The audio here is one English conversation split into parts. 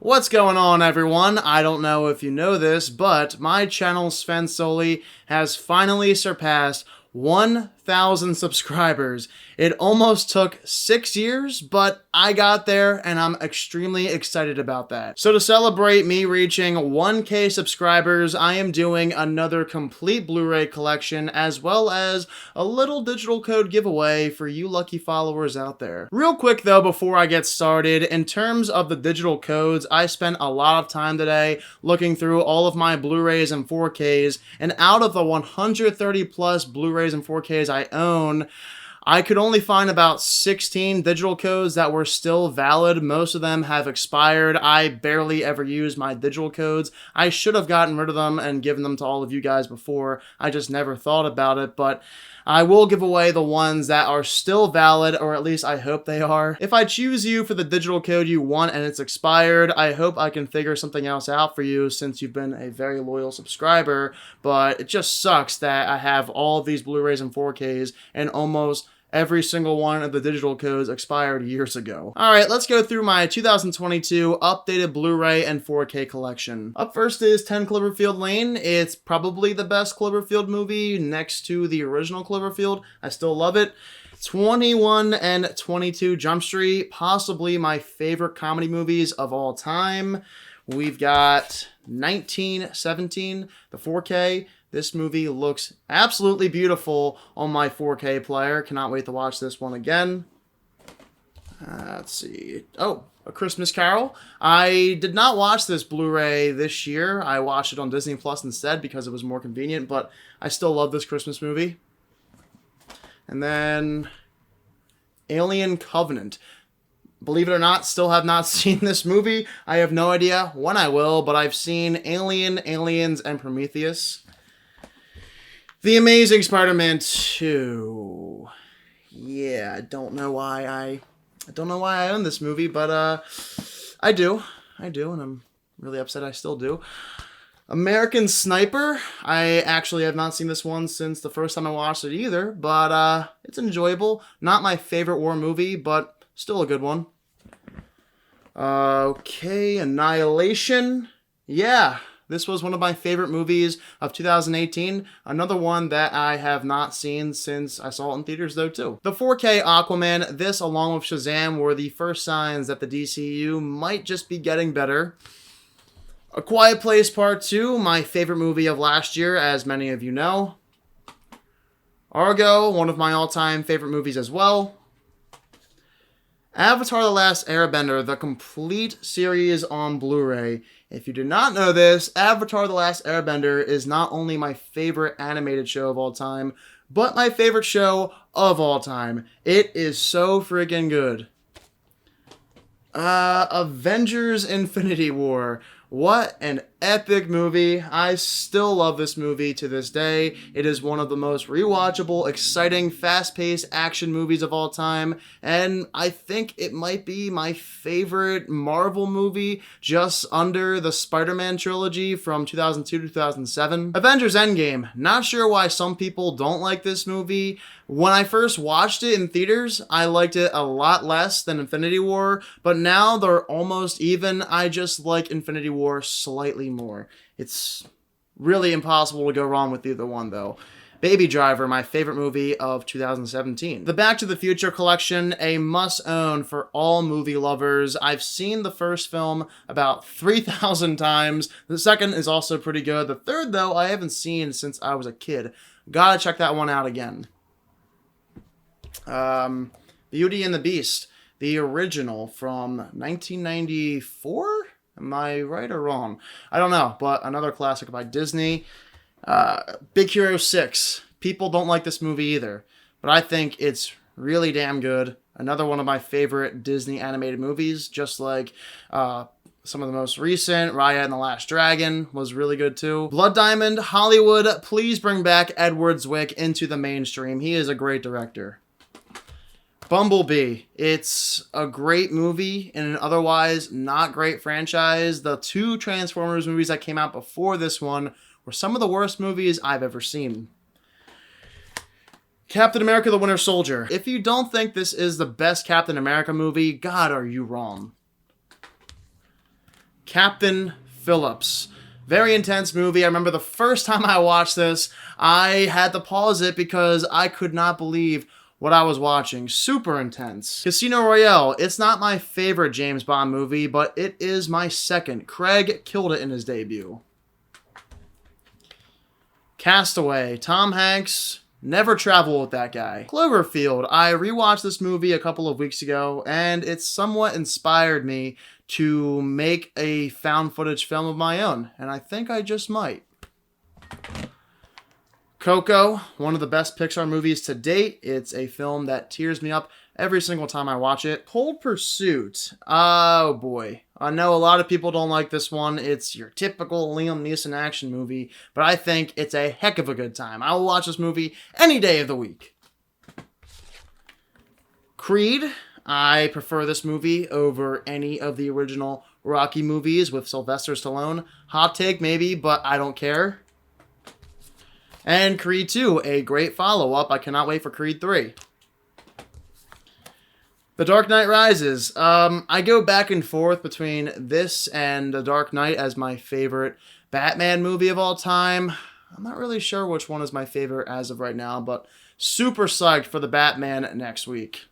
What's going on, everyone? I don't know if you know this, but my channel, Sven Soli, has finally surpassed 1,000 subscribers. It almost took 6 years, but I got there and I'm extremely excited about that. So to celebrate me reaching 1K subscribers, I am doing another complete Blu-ray collection as well as a little digital code giveaway for you lucky followers out there. Real quick though, before I get started, in terms of the digital codes, I spent a lot of time today looking through all of my Blu-rays and 4Ks, and out of the 130 plus Blu-rays and 4Ks I own, I could only find about 16 digital codes that were still valid. Most of them have expired. I barely ever use my digital codes. I should have gotten rid of them and given them to all of you guys before. I just never thought about it, but I will give away the ones that are still valid, or at least I hope they are. If I choose you for the digital code you want and it's expired, I hope I can figure something else out for you since you've been a very loyal subscriber, but it just sucks that I have all of these Blu-rays and 4Ks and almost every single one of the digital codes expired years ago. Alright, let's go through my 2022 updated Blu-ray and 4K collection. Up first is 10 Cloverfield Lane. It's probably the best Cloverfield movie next to the original Cloverfield. I still love it. 21 and 22 Jump Street, possibly my favorite comedy movies of all time. We've got 1917, the 4K. This movie looks absolutely beautiful on my 4K player. Cannot wait to watch this one again. Let's see. Oh, A Christmas Carol. I did not watch this Blu-ray this year. I watched it on Disney Plus instead because it was more convenient, but I still love this Christmas movie. And then Alien Covenant. Believe it or not, still have not seen this movie. I have no idea when I will, but I've seen Alien, Aliens, and Prometheus. The Amazing Spider-Man 2. Yeah, I don't know why I own this movie, but I do, and I'm really upset I still do. American Sniper. I actually have not seen this one since the first time I watched it either, but it's enjoyable. Not my favorite war movie, but still a good one. Okay, Annihilation. Yeah. This was one of my favorite movies of 2018. Another one that I have not seen since I saw it in theaters though too. The 4K Aquaman, this along with Shazam were the first signs that the DCU might just be getting better. A Quiet Place Part 2, my favorite movie of last year, as many of you know. Argo, one of my all-time favorite movies as well. Avatar: The Last Airbender, the complete series on Blu-ray. If you did not know this, Avatar: The Last Airbender is not only my favorite animated show of all time, but my favorite show of all time. It is so freaking good. Avengers: Infinity War. What an epic movie. I still love this movie to this day. It is one of the most rewatchable, exciting, fast-paced action movies of all time, and I think it might be my favorite Marvel movie, just under the Spider-Man trilogy from 2002 to 2007. Avengers Endgame. Not sure why some people don't like this movie. When I first watched it in theaters, I liked it a lot less than Infinity War, but now they're almost even. I just like Infinity War slightly more. It's really impossible to go wrong with either one though. Baby Driver, my favorite movie of 2017. The Back to the Future collection, a must-own for all movie lovers. I've seen the first film about 3,000 times. The second is also pretty good. The third, though, I haven't seen since I was a kid. Gotta check that one out again. Beauty and the Beast, the original from 1994? Am I right or wrong? I don't know, but another classic by Disney. Big Hero 6. People don't like this movie either, but I think it's really damn good. Another one of my favorite Disney animated movies, just like some of the most recent. Raya and the Last Dragon was really good too. Blood Diamond, Hollywood, please bring back Edward Zwick into the mainstream. He is a great director. Bumblebee. It's a great movie in an otherwise not great franchise. The two Transformers movies that came out before this one were some of the worst movies I've ever seen. Captain America: The Winter Soldier. If you don't think this is the best Captain America movie, God, are you wrong. Captain Phillips. Very intense movie. I remember the first time I watched this, I had to pause it because I could not believe what I was watching. Super intense. Casino Royale. It's not my favorite James Bond movie, but it is my second. Craig killed it in his debut. Castaway. Tom Hanks. Never travel with that guy. Cloverfield. I rewatched this movie a couple of weeks ago, and it somewhat inspired me to make a found footage film of my own, and I think I just might. Coco, one of the best Pixar movies to date. It's a film that tears me up every single time I watch it. Cold Pursuit. Oh boy. I know a lot of people don't like this one. It's your typical Liam Neeson action movie, but I think it's a heck of a good time. I will watch this movie any day of the week. Creed. I prefer this movie over any of the original Rocky movies with Sylvester Stallone. Hot take maybe, but I don't care. And Creed 2, a great follow-up. I cannot wait for Creed 3. The Dark Knight Rises. I go back and forth between this and The Dark Knight as my favorite Batman movie of all time. I'm not really sure which one is my favorite as of right now, but super psyched for the Batman next week.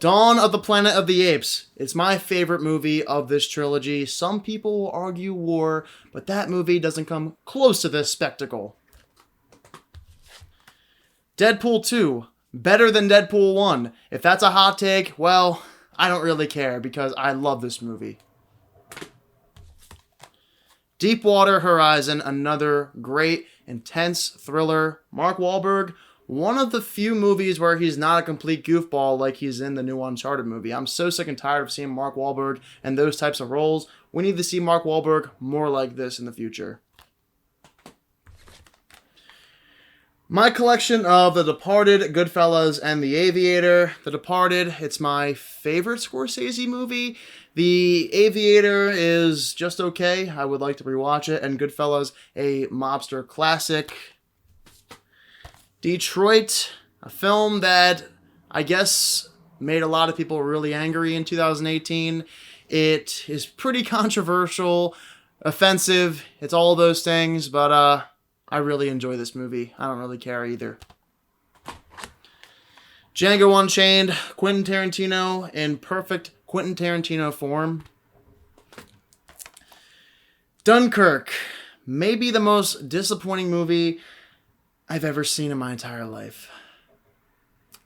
Dawn of the Planet of the Apes. It's my favorite movie of this trilogy. Some people will argue war, but that movie doesn't come close to this spectacle. Deadpool 2. Better than Deadpool 1. If that's a hot take, well, I don't really care because I love this movie. Deepwater Horizon. Another great, intense thriller. Mark Wahlberg. One of the few movies where he's not a complete goofball like he's in the new Uncharted movie. I'm so sick and tired of seeing Mark Wahlberg and those types of roles. We need to see Mark Wahlberg more like this in the future. My collection of The Departed, Goodfellas, and The Aviator. The Departed, it's my favorite Scorsese movie. The Aviator is just okay. I would like to rewatch it. And Goodfellas, a mobster classic. Detroit, a film that I guess made a lot of people really angry in 2018. It is pretty controversial, offensive, it's all those things, but I really enjoy this movie. I don't really care either. Django Unchained, Quentin Tarantino in perfect Quentin Tarantino form. Dunkirk, maybe the most disappointing movie I've ever seen in my entire life.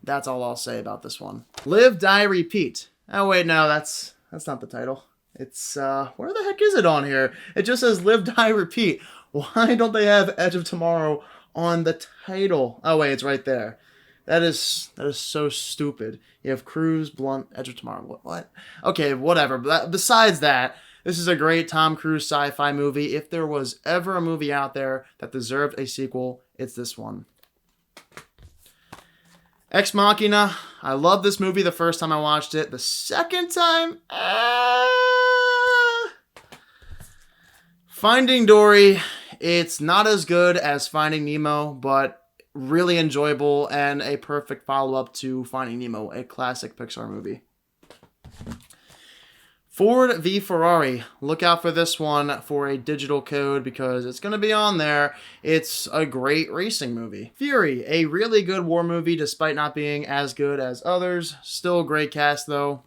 That's all I'll say about this one. Live, Die, Repeat. Oh wait, no, that's not the title. It's, where the heck is it on here? It just says Live, Die, Repeat. Why don't they have Edge of Tomorrow on the title? Oh wait, it's right there. That is so stupid. You have Cruise, Blunt, Edge of Tomorrow. What? Okay, whatever. But besides that, this is a great Tom Cruise sci-fi movie. If there was ever a movie out there that deserved a sequel, it's this one. Ex Machina. I loved this movie the first time I watched it. The second time, Finding Dory. It's not as good as Finding Nemo, but really enjoyable and a perfect follow-up to Finding Nemo, a classic Pixar movie. Ford v Ferrari. Look out for this one for a digital code because it's going to be on there. It's a great racing movie. Fury, a really good war movie despite not being as good as others. Still a great cast though.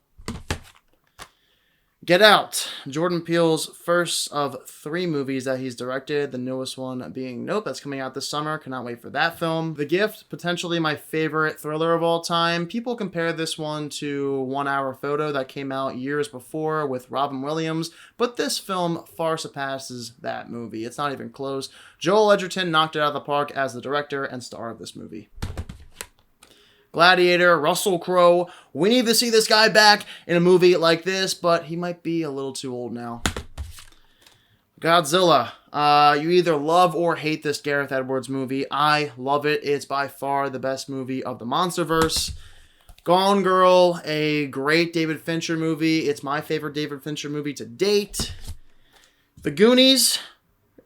Get Out, Jordan Peele's first of 3 movies that he's directed, the newest one being Nope, that's coming out this summer. Cannot wait for that film. The Gift, potentially my favorite thriller of all time. People compare this one to 1 Hour Photo that came out years before with Robin Williams, but this film far surpasses that movie. It's not even close. Joel Edgerton knocked it out of the park as the director and star of this movie. Gladiator, Russell Crowe. We need to see this guy back in a movie like this, but he might be a little too old now. Godzilla. You either love or hate this Gareth Edwards movie. I love it. It's by far the best movie of the Monsterverse. Gone Girl, a great David Fincher movie. It's my favorite David Fincher movie to date. The Goonies.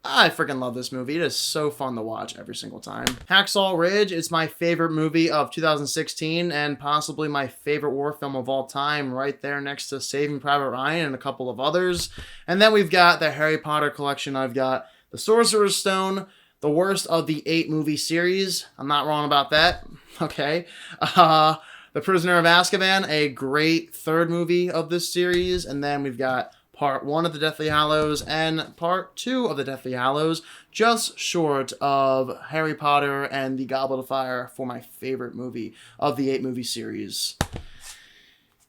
I freaking love this movie. It is so fun to watch every single time. Hacksaw Ridge is my favorite movie of 2016 and possibly my favorite war film of all time, right there next to Saving Private Ryan and a couple of others. And then we've got the Harry Potter collection. I've got The Sorcerer's Stone, the worst of the 8 movie series. I'm not wrong about that. Okay. The Prisoner of Azkaban, a great 3rd movie of this series. And then we've got Part 1 of the Deathly Hallows and Part 2 of the Deathly Hallows, just short of Harry Potter and the Goblet of Fire for my favorite movie of the 8 movie series.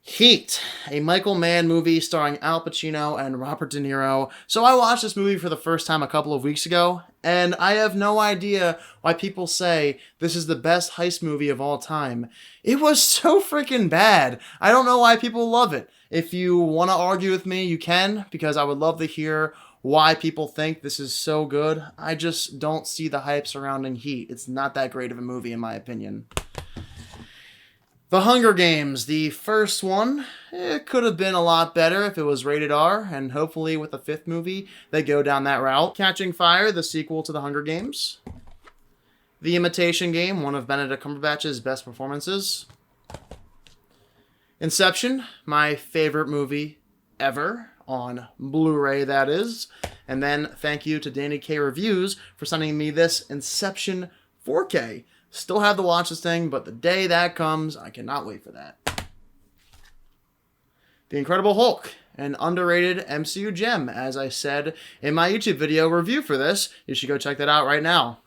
Heat, a Michael Mann movie starring Al Pacino and Robert De Niro. So I watched this movie for the first time a couple of weeks ago, and I have no idea why people say this is the best heist movie of all time. It was so freaking bad. I don't know why people love it. If you want to argue with me, you can, because I would love to hear why people think this is so good. I just don't see the hype surrounding Heat. It's not that great of a movie, in my opinion. The Hunger Games, the first one, it could have been a lot better if it was rated R, and hopefully with the 5th movie, they go down that route. Catching Fire, the sequel to The Hunger Games. The Imitation Game, one of Benedict Cumberbatch's best performances. Inception, my favorite movie ever, on Blu-ray that is. And then thank you to Danny K Reviews for sending me this Inception 4K. Still have to watch this thing, but the day that comes, I cannot wait for that. The Incredible Hulk, an underrated MCU gem, as I said in my YouTube video review for this. You should go check that out right now.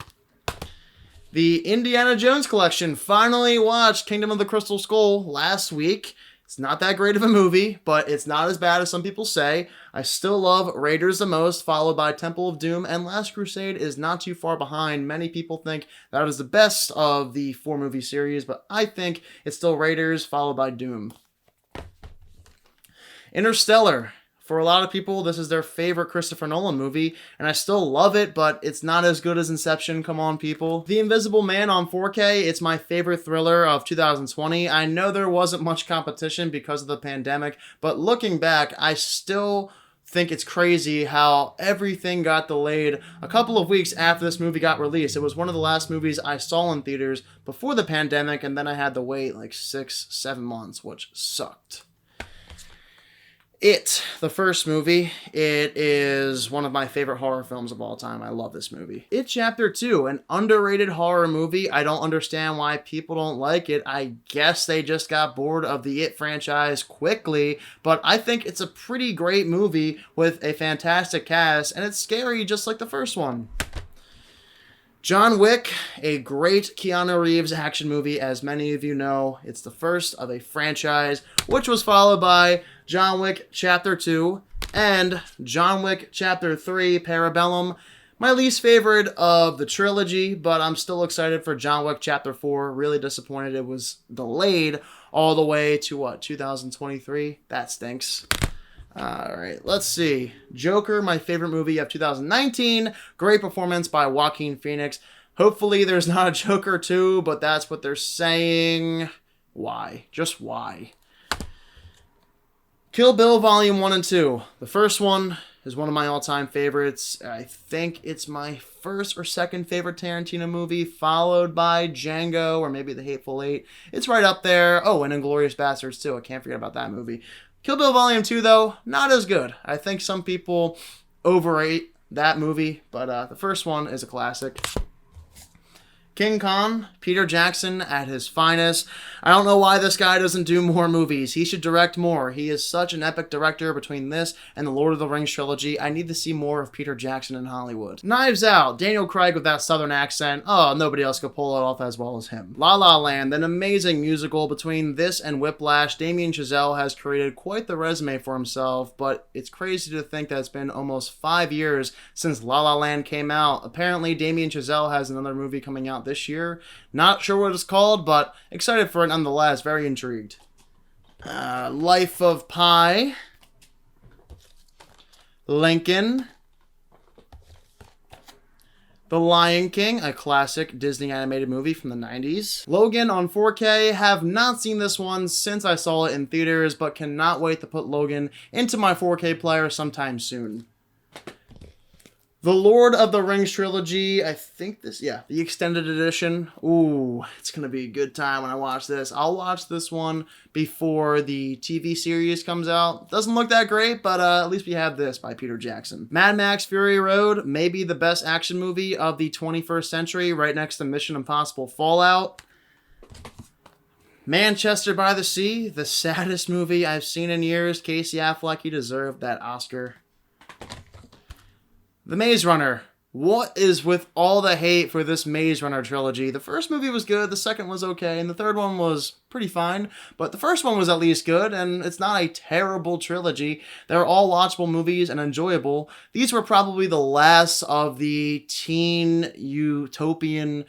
The Indiana Jones collection. Finally watched Kingdom of the Crystal Skull last week. It's not that great of a movie, but it's not as bad as some people say. I still love Raiders the most, followed by Temple of Doom, and Last Crusade is not too far behind. Many people think that is the best of the 4 movie series, but I think it's still Raiders, followed by Doom. Interstellar. For a lot of people, this is their favorite Christopher Nolan movie, and I still love it, but it's not as good as Inception. Come on, people. The Invisible Man on 4K, it's my favorite thriller of 2020. I know there wasn't much competition because of the pandemic, but looking back, I still think it's crazy how everything got delayed a couple of weeks after this movie got released. It was one of the last movies I saw in theaters before the pandemic, and then I had to wait like 6-7 months, which sucked. It, the first movie, it is one of my favorite horror films of all time. I love this movie. It Chapter 2, an underrated horror movie. I don't understand why people don't like it. I guess they just got bored of the It franchise quickly, but I think it's a pretty great movie with a fantastic cast, and it's scary just like the first one. John Wick, a great Keanu Reeves action movie. As many of you know, it's the first of a franchise, which was followed by John Wick Chapter 2 and John Wick Chapter 3, Parabellum. My least favorite of the trilogy, but I'm still excited for John Wick Chapter 4. Really disappointed it was delayed all the way to, 2023? That stinks. Alright, let's see. Joker, my favorite movie of 2019. Great performance by Joaquin Phoenix. Hopefully there's not a Joker 2, but that's what they're saying. Why? Just why? Kill Bill Volume 1 and 2. The first one is one of my all-time favorites. I think it's my first or second favorite Tarantino movie, followed by Django or maybe The Hateful Eight. It's right up there. Oh, and Inglourious Basterds too. I can't forget about that movie. Kill Bill Volume 2, though, not as good. I think some people overrate that movie, but the first one is a classic. King Kong, Peter Jackson at his finest. I don't know why this guy doesn't do more movies. He should direct more. He is such an epic director between this and the Lord of the Rings trilogy. I need to see more of Peter Jackson in Hollywood. Knives Out, Daniel Craig with that southern accent. Oh, nobody else could pull it off as well as him. La La Land, an amazing musical. Between this and Whiplash, Damien Chazelle has created quite the resume for himself, but it's crazy to think that it's been almost 5 years since La La Land came out. Apparently, Damien Chazelle has another movie coming out this year. Not sure what it's called, but excited for it nonetheless. Very intrigued. Life of Pi. Lincoln. The Lion King, a classic Disney animated movie from the 90s. Logan on 4K. Have not seen this one since I saw it in theaters, but cannot wait to put Logan into my 4K player sometime soon. The Lord of the Rings trilogy, I think the extended edition. Ooh, it's going to be a good time when I watch this. I'll watch this one before the TV series comes out. Doesn't look that great, but at least we have this by Peter Jackson. Mad Max Fury Road, maybe the best action movie of the 21st century, right next to Mission Impossible Fallout. Manchester by the Sea, the saddest movie I've seen in years. Casey Affleck, he deserved that Oscar. The Maze Runner. What is with all the hate for this Maze Runner trilogy? The first movie was good, the second was okay, and the third one was pretty fine, but the first one was at least good, and it's not a terrible trilogy. They're all watchable movies and enjoyable. These were probably the last of the teen utopian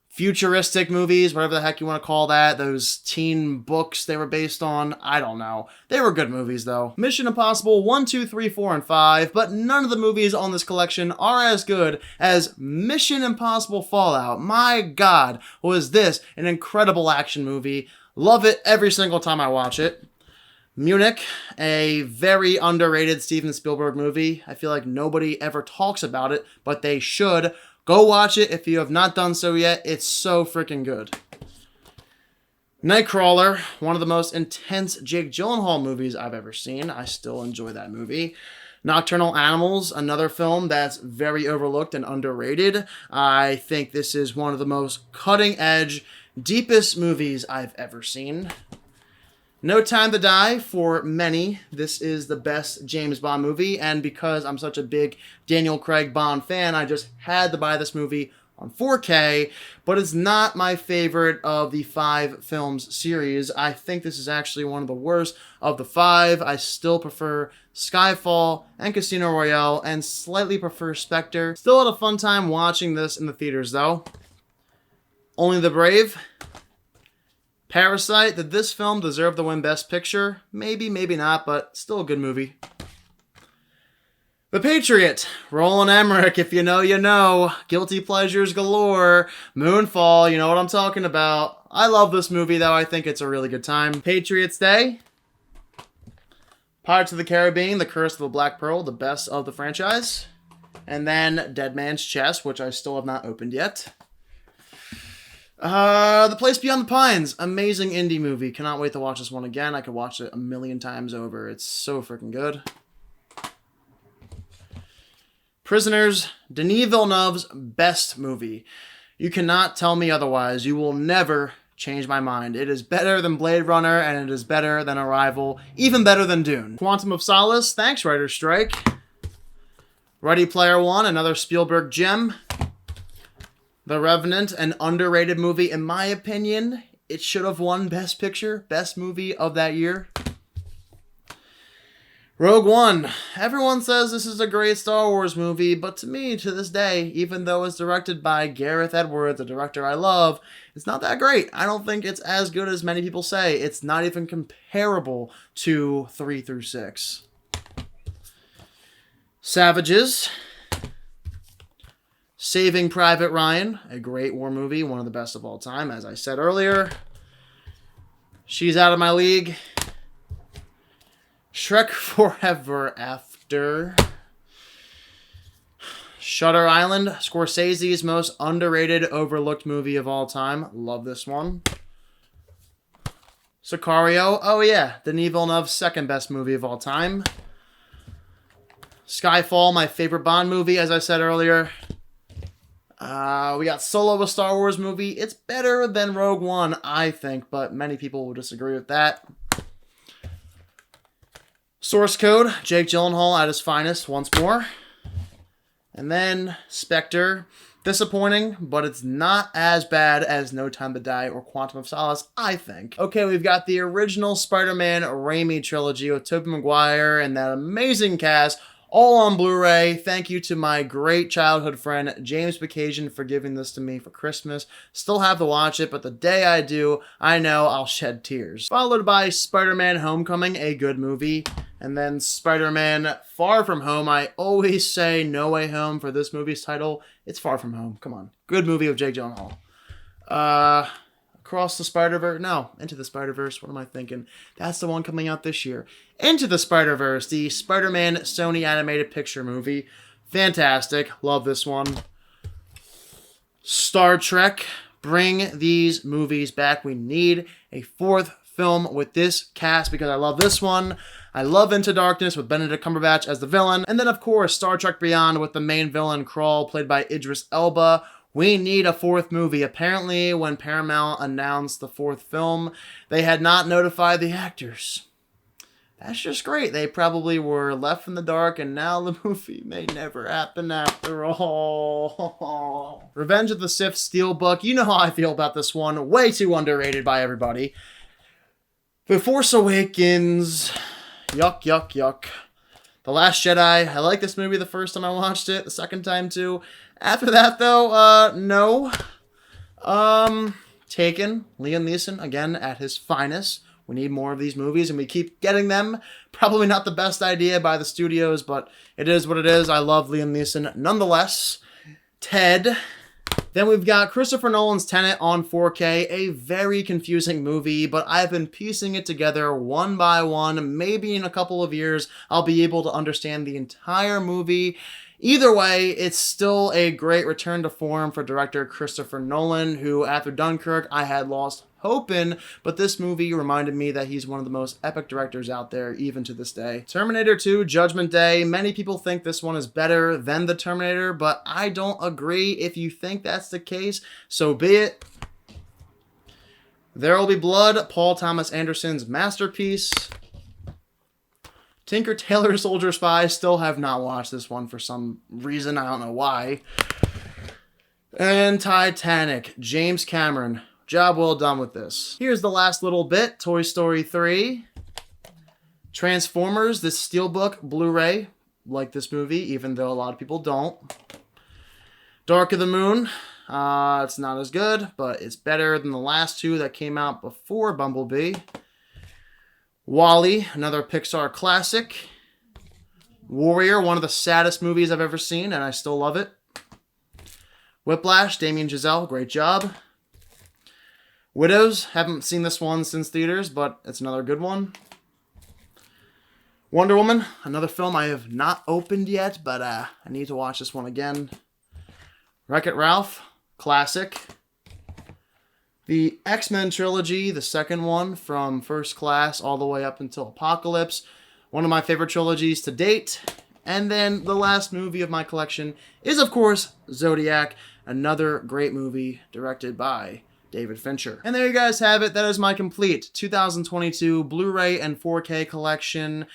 futuristic movies, whatever the heck you want to call that, those teen books they were based on, I don't know. They were good movies though. Mission Impossible 1, 2, 3, 4, and 5, but none of the movies on this collection are as good as Mission Impossible Fallout. My God, was this an incredible action movie. Love it every single time I watch it. Munich, a very underrated Steven Spielberg movie. I feel like nobody ever talks about it, but they should. Go watch it if you have not done so yet. It's so freaking good. Nightcrawler, one of the most intense Jake Gyllenhaal movies I've ever seen. I still enjoy that movie. Nocturnal Animals, another film that's very overlooked and underrated. I think this is one of the most cutting-edge, deepest movies I've ever seen. No Time to Die, for many, this is the best James Bond movie, and because I'm such a big Daniel Craig Bond fan, I just had to buy this movie on 4K, but it's not my favorite of the 5 films series. I think this is actually one of the worst of the 5. I still prefer Skyfall and Casino Royale, and slightly prefer Spectre. Still had a fun time watching this in the theaters, though. Only the Brave. Parasite, did this film deserve to win Best Picture? Maybe, maybe not, but still a good movie. The Patriot, Roland Emmerich, if you know, you know. Guilty pleasures galore. Moonfall, you know what I'm talking about. I love this movie, though. I think it's a really good time. Patriots Day. Pirates of the Caribbean, The Curse of the Black Pearl, the best of the franchise. And then Dead Man's Chest, which I still have not opened yet. The Place Beyond the Pines, amazing indie movie. Cannot wait to watch this one again. I could watch it a million times over. It's so freaking good. Prisoners, Denis Villeneuve's best movie. You cannot tell me otherwise. You will never change my mind. It is better than Blade Runner, and it is better than Arrival, even better than Dune. Quantum of Solace, thanks Writer's Strike. Ready Player One, another Spielberg gem. The Revenant, an underrated movie. In my opinion, it should have won Best Picture, Best Movie of that year. Rogue One. Everyone says this is a great Star Wars movie, but to me, to this day, even though it's directed by Gareth Edwards, a director I love, it's not that great. I don't think it's as good as many people say. It's not even comparable to 3 through 6. Savages. Saving Private Ryan, a great war movie, one of the best of all time, as I said earlier. She's Out of My League. Shrek Forever After. Shutter Island, Scorsese's most underrated, overlooked movie of all time. Love this one. Sicario, oh yeah, Denis Villeneuve's second best movie of all time. Skyfall, my favorite Bond movie, as I said earlier. We got Solo, a Star Wars movie. It's better than Rogue One, I think, but many people will disagree with that. Source Code, Jake Gyllenhaal at his finest once more. And then Spectre. Disappointing, but it's not as bad as No Time to Die or Quantum of Solace, I think. Okay, we've got the original Spider-Man Raimi trilogy with Tobey Maguire and that amazing cast, all on Blu-ray. Thank you to my great childhood friend, James Bacasian, for giving this to me for Christmas. Still have to watch it, but the day I do, I know I'll shed tears. Followed by Spider-Man Homecoming, a good movie. And then Spider-Man Far From Home. I always say No Way Home for this movie's title. It's Far From Home. Come on. Good movie of Jake Gyllenhaal. Across the Spider-Verse. No, Into the Spider-Verse. What am I thinking? That's the one coming out this year. Into the Spider-Verse, the Spider-Man Sony animated picture movie. Fantastic. Love this one. Star Trek. Bring these movies back. We need a fourth film with this cast because I love this one. I love Into Darkness with Benedict Cumberbatch as the villain. And then, of course, Star Trek Beyond with the main villain, Krall, played by Idris Elba. We need a fourth movie. Apparently, when Paramount announced the fourth film, they had not notified the actors. That's just great. They probably were left in the dark, and now the movie may never happen after all. Revenge of the Sith Steelbook. You know how I feel about this one. Way too underrated by everybody. The Force Awakens. Yuck, yuck, yuck. The Last Jedi. I liked this movie the first time I watched it. The second time, too. After that, though, no. Taken. Liam Neeson, again, at his finest. We need more of these movies, and we keep getting them. Probably not the best idea by the studios, but it is what it is. I love Liam Neeson nonetheless. Ted. Then we've got Christopher Nolan's Tenet on 4K, a very confusing movie, but I've been piecing it together one by one. Maybe in a couple of years, I'll be able to understand the entire movie. Either way, it's still a great return to form for director Christopher Nolan, who after Dunkirk, I had lost hope in, but this movie reminded me that he's one of the most epic directors out there, even to this day. Terminator 2, Judgment Day. Many people think this one is better than the Terminator, but I don't agree. If you think that's the case, so be it. There Will Be Blood, Paul Thomas Anderson's masterpiece. Tinker Tailor Soldier Spy. Still have not watched this one for some reason. I don't know why. And Titanic, James Cameron. Job well done with this. Here's the last little bit. Toy Story 3. Transformers, this Steelbook Blu-ray. Like this movie, even though a lot of people don't. Dark of the Moon. It's not as good, but it's better than the last two that came out before Bumblebee. WALL-E, another Pixar classic. Warrior, one of the saddest movies I've ever seen, and I still love it. Whiplash, Damien Chazelle, great job. Widows, haven't seen this one since theaters, but it's another good one. Wonder Woman, another film I have not opened yet, but I need to watch this one again. Wreck-It Ralph, classic. The X-Men trilogy, the second one from First Class all the way up until Apocalypse. One of my favorite trilogies to date. And then the last movie of my collection is, of course, Zodiac, another great movie directed by David Fincher. And there you guys have it. That is my complete 2022 Blu-ray and 4K collection.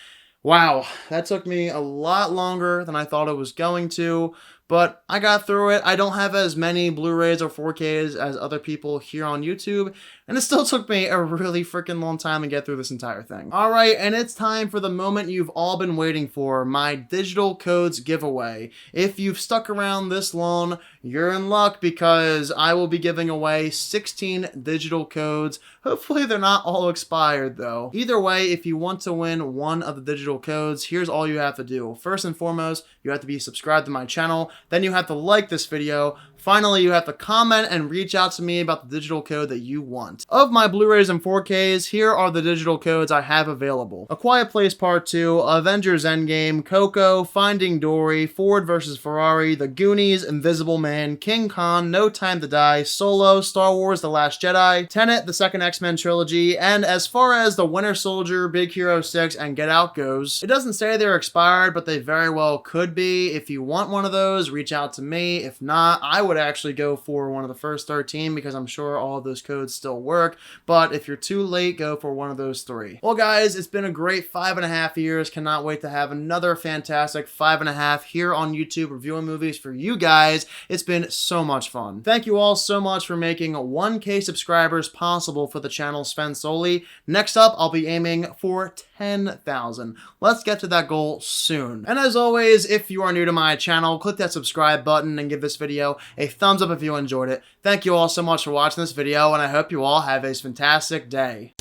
Wow, that took me a lot longer than I thought it was going to, but I got through it. I don't have as many Blu-rays or 4Ks as other people here on YouTube, and it still took me a really freaking long time to get through this entire thing. All right, and it's time for the moment you've all been waiting for, my digital codes giveaway. If you've stuck around this long, you're in luck because I will be giving away 16 digital codes. Hopefully they're not all expired though. Either way, if you want to win one of the digital codes, here's all you have to do. First and foremost, you have to be subscribed to my channel. Then you have to like this video. Finally, you have to comment and reach out to me about the digital code that you want. Of my Blu-rays and 4Ks, here are the digital codes I have available. A Quiet Place Part 2, Avengers Endgame, Coco, Finding Dory, Ford vs. Ferrari, The Goonies, Invisible Man, King Kong, No Time to Die, Solo, Star Wars The Last Jedi, Tenet, the second X-Men trilogy, and as far as The Winter Soldier, Big Hero 6, and Get Out goes, it doesn't say they're expired, but they very well could be. If you want one of those, reach out to me. If not, I would actually go for one of the first 13 because I'm sure all of those codes still work, but if you're too late, go for one of those 3. Well guys, it's been a great 5.5 years. Cannot wait to have another fantastic 5.5 here on YouTube reviewing movies for you guys. It's been so much fun. Thank you all so much for making 1K subscribers possible for the channel Sven Solely. Next up, I'll be aiming for 10,000. Let's get to that goal soon. And as always, if you are new to my channel, click that subscribe button and give this video a thumbs up if you enjoyed it. Thank you all so much for watching this video, and I hope you all have a fantastic day.